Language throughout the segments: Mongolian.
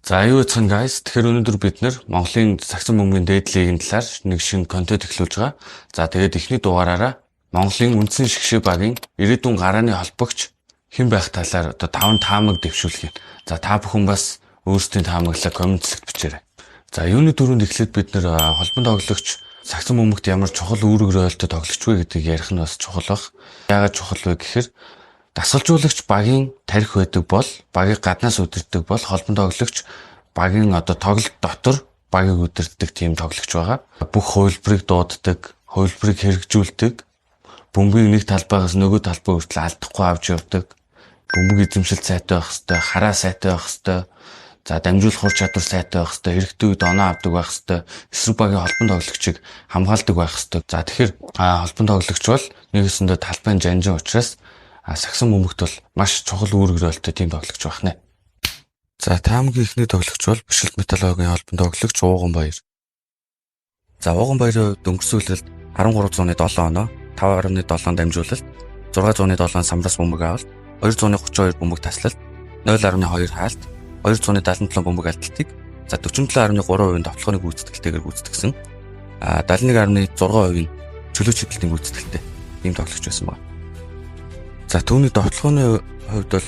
За юу гэсэн guys. Тэгэхээр өнөөдөр бид нэр Монголын сагсан бөмбөгийн дээдлэгийн талаар нэг шинэ контент эхлүүлж байгаа. За тэгээд эхний дугаараараа Монголын үндсэн шгшээ багийн ирээдүйн гарааны холбогч хэн байх талаар одоо 5 таамаг дэвшүүлэх юм. За та бүхэн бас өөрсдийн таамаглаа комментлэгт бичээрэй. За юуны дөрөнд эхлээд бид нэр холбон тоглогч сагсан бөмбөгт ямар чухал үүрэг ролтой тоглогч вэ гэдгийг ярих нь бас чухал баг. Яагаад чухал вэ гэхээр дасгалжуулагч багийн тарих байдаг бол багийг гаднаас удирддаг бол холбон тоглогч багийн одоо тоглолт дотор багийг удирддаг тийм тоглогч байгаа. Бүх хувилбарыг дууддаг, хувилбарыг хэрэгжүүлдэг, бөмбөгийг нэг талбайгаас нөгөө талбай хүртэл алдахгүй авч явдаг, бөмбөг эзэмшил сайтай байх хэвээр, хараа сайтай байх хэвээр, за дамжуулах ур чадвар сайтай байх хэвээр, хэрэгтэй үед оноо авдаг байх хэвээр, эсрэг багийн холбон тоглогчийг хамгаалдаг байх хэвээр. За тэгэхээр холбон тоглогч бол нэгэсэндээ талбайн жанжин учраас сагсан бөмбөгт бол маш чухал үүрэг ролтой тийм тоглогч байна. За таамгийн ихний тоглогч бол Бишилт металлургийн холбон тоглогч Ууган Баяр. За Ууган Баярын өнгөрсөн үлрэлт 1307 оноо 5.7 дамжуулалт, 607 самраас бөмбөг авалт, 232 бөмбөг таслалт, 0.2 хаалт, 277 бөмбөг алдалтыг за 47.3% товтлооны гүйцэтгэлтэйгээр гүйцэтгсэн. 71.6% чөлөө чиглэлийн гүйцэтгэлтэй ийм тоглогч байсан байна. За түүний товтлооны хувьд бол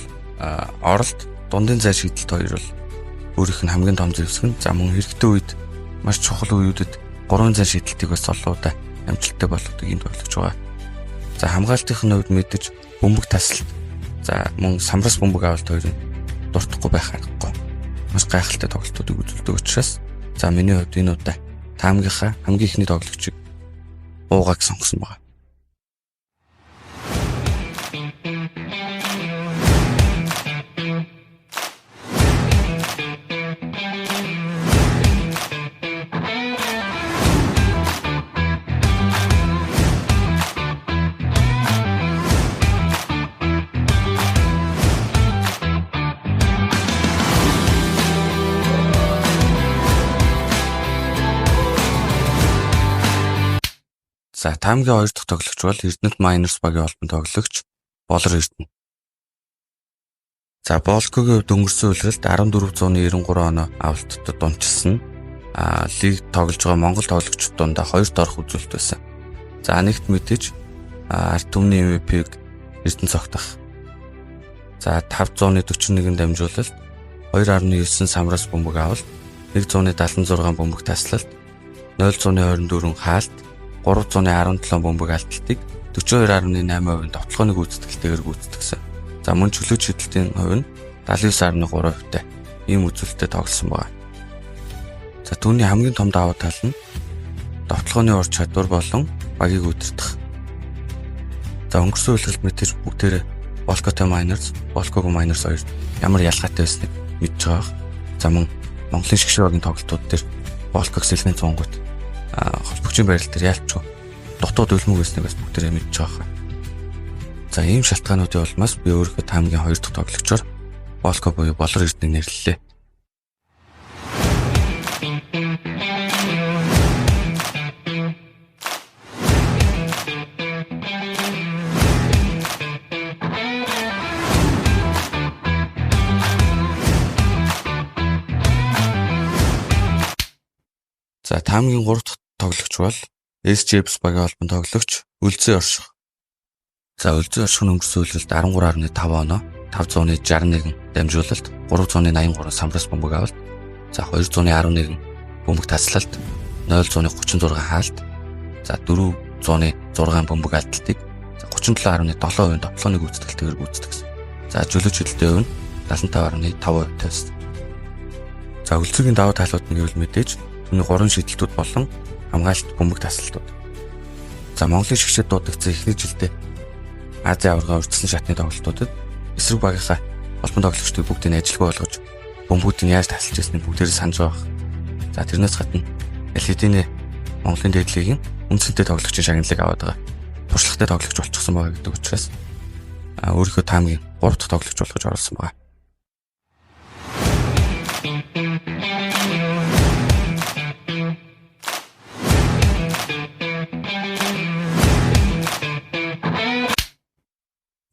оролт, дундын зай шийдэлт хоёр бол өөрийнх нь хамгийн том зэвсэг нь. За мөн хэрэгтэй үед маш чухал үеүүдэд 3 зай шийдэлтийг бас олоодаа амжилттай болгодог ийм тоглогч байгаа. За хамгаалтын хувьд мэдээж бөмбөг таслалт, за мөн самраас бөмбөг авалт хоёрын дуртахгүй байх аргагүй. Маш гайхалтай тоглолтуудыг үзүүлдэг учраас за миний хувьд энэ удаа таамгийнхаа хамгийн ихний тоглогчийг Уугааг сонгосон байна. За таамгийн хоёр дахь тоглогч бол Эрдэнэт Майнерс багийн холбон тоглогч Болор Эрдэнэ. За Болкогийн хувьд өнгөрсөн үлрэлт 1493 оноо авалтад дунчилсан. Лиг тоглож байгаа Монгол тоглогчид дундаа хоёрт орох үзүүлэлт байсан. За нэгт мэдээж ард түмний MVP-г Эрдэнэ цогтох. За 541 дамжуулалт, 2.9 самраас бөмбөг авалт, 176 бөмбөг таслалт, 0.24 хаалт, 317 бөмбөг алдалтыг 42.8% товтлооны гүйцэтгэлтэйгээр гүйцэтгсэн. За мөн чөлөө чиглэлтийн хувь нь 79.3%-тай ийм үзүүлэлтэд тоглосон байна. За түүний хамгийн том давуу тал нь товтлооны ур чадвар болон багийг удирдах. За өнгөрсөн үлрэлт мэдээж бүгдээрээ Болкотой Майнерс, Болкогийн Майнерс хоёр ямар ялгаатай байсныг мэдж байгаа. За мөн Монголын шгшээ багийн тоглолтууд дээр Болког сэлгийн цунгууд холбогчийн байрал дээр ялчгүй дотоод өлмөг байсныг бас бүгдээрээ мэдж байгаа. За ийм шалтгаануудын улмаас би өөрийнхөө таамгийн хоёр дахь тоглогчоор Болко буюу Болор Эрдэнэг нэрлэлээ. За таамгийн 3 дахь тоглогч бол SJBS багийн холбон тоглогч Үлзий Орших. За Үлзий Орших нь өнгөрсөн үлрэлт 13.5 оноо, 561 дамжуулалт, 383 самраас бөмбөг авалт, за 211 бөмбөг таслалт, 0.36 хаалт, за 406 бөмбөг алдалтыг 37.7% товтлооны гүйцэтгэлтэйгээр гүйцэтгсэн. За чөлөө чиглэлтэй хувь нь 75.5% байсан. За Үлзийгийн давуу талууд нь гэвэл мэдээж түүний 3 шийдэлтүүд болон хамгаалалт бөмбөг таслалтууд. За Монголын шгшээ дуудагдсан эхний жилдээ Азийн аварга урьдчилан шатны тоглолтуудад эсрэг багийнхаа холбон тоглогчдыг бүгдийг ажилгүй болгож бөмбөгүүдийг яаж тасалж ирснийг бүгдээрээ санаж байгаа. За тэрнээс гадна Элитийн Монголын дээдлэгийн үндсэнтэй тоглогчийн шагналыг аваад байгаа. Туршлагатай тоглогч болчихсон байгаа гэдэг учраас өөрийнхөө таамгийн 3 дахь тоглогч болгож оруулсан байгаа.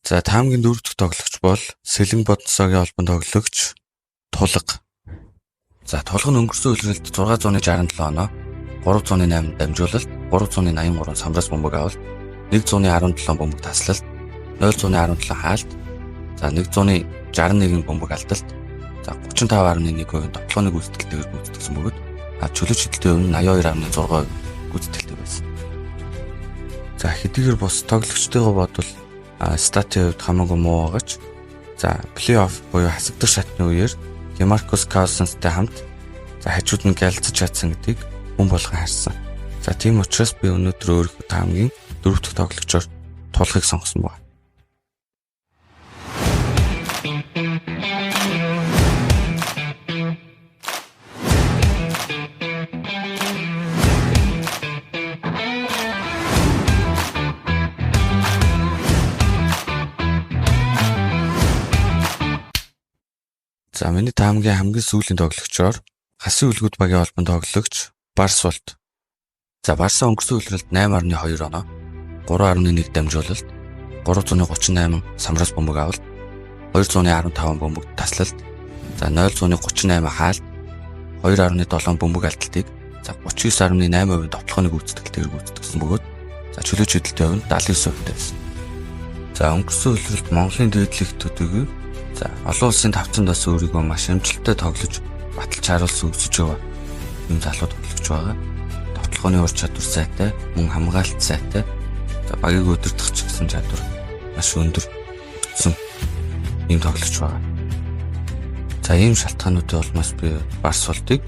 За таамгийн 4 дахь тоглогч бол Сэлэн Бодносогийн холбон тоглогч Тулга. За тоглох нь өнгөрсөн үлрэлт 667 оноо 308 дамжуулалт, 383 самраас бөмбөг авалт, 117 бөмбөг таслалт, 017 хаалт, за 161 бөмбөг алдалт, за 35.1% тоглооны гүйцэтгэлтэйгээр гүйцэтгсэн бөгөөд чөлөөт шидэлтийн хувь нь 82.6% гүйцэтгэлтэй байсан. За хэдийгээр бос тоглогчдойгоо бодвол статын хувьд хамаагүй муу байгаач. За плей-офф буюу хасагдах шатны үеэр Демаркус Каусенстэй хамт за хажууд нь гэлцэж чадсан гэдгийг хүн болгон харсан. За тийм учраас би өнөөдөр өөрийнхөө таамагийн 4 дахь тоглогчоор тулахыг сонгосон байна. За миний таамагийн хамгийн сүүлийн тоглогчоор хасын үлгүүд багийн холбонд тоглогч Барсволт. За Барса өнгөрсөн үлрэлт 8.2 оноо, 3.1 дамжуулалт, 338 самраас бөмбөг авалт, 215 бөмбөг таслалт, за 0.38 хаалт, 2.7 бөмбөг алдалтыг за 39.8% тоглохны гүйцэтгэлтэйгээр гүйцэтгсэн бөгөөд за чөлөөт шидэлтийн хувь нь 79% байсан. За өнгөрсөн үлрэлт Монголын дээдлэх төдийгүй за олон улсын тавцанд бас өөрийгөө маш амжилттай тоглож баталж харуулсан өсөж байгаа юм залуу тоглогч байгаа. Тоглохны ур чадвар сайтай, мөн хамгаалалт сайтай. За багийг өдөртөх ч гэсэн чадвар маш өндөр өссөн юм тоглогч байгаа. За ийм шалтгаануудын улмаас би Барсволтыг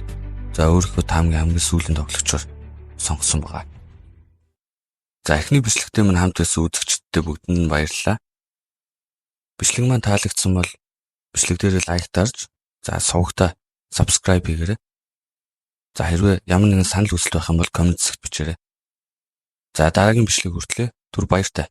за өөрийнхөө таамагийн хамгийн сүүлийн тоглогчоор сонгосон байгаа. За эхний бичлэгтээ минь хамт байсан үзэгчдтэй бүгдэнд нь баярлалаа. Бичлэг маань таалагдсан бол бичлэг дээр лайк дарж за сувгата subscribe хийгээрэй. За хэрвээ ямар нэгэн санал хүсэлт байх юм бол комент хэсэгт бичээрэй. За дараагийн бичлэг хүртлээр түр баяртай.